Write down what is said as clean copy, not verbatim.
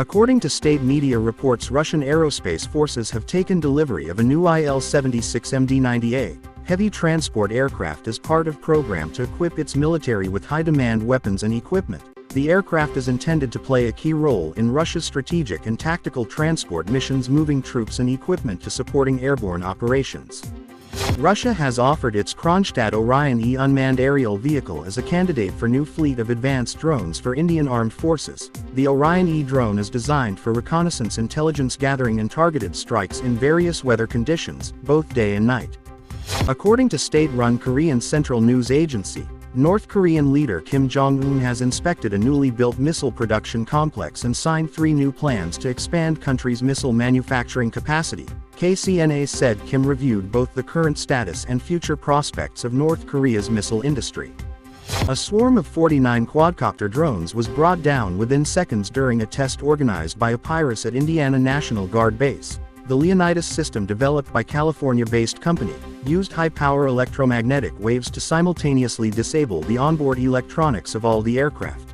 According to state media reports, Russian aerospace forces have taken delivery of a new Il-76MD-90A heavy transport aircraft as part of program to equip its military with high-demand weapons and equipment. The aircraft is intended to play a key role in Russia's strategic and tactical transport missions, moving troops and equipment to supporting airborne operations. Russia has offered its Kronstadt Orion E unmanned aerial vehicle as a candidate for new fleet of advanced drones for Indian Armed Forces. The Orion E drone is designed for reconnaissance, intelligence gathering and targeted strikes in various weather conditions, both day and night. According to state-run Korean Central News Agency, North Korean leader Kim Jong-un has inspected a newly built missile production complex and signed 3 new plans to expand country's missile manufacturing capacity. KCNA said Kim reviewed both the current status and future prospects of North Korea's missile industry. A swarm of 49 quadcopter drones was brought down within seconds during a test organized by a pirates at Indiana National Guard Base. The Leonidas system, developed by California-based company, used high-power electromagnetic waves to simultaneously disable the onboard electronics of all the aircraft.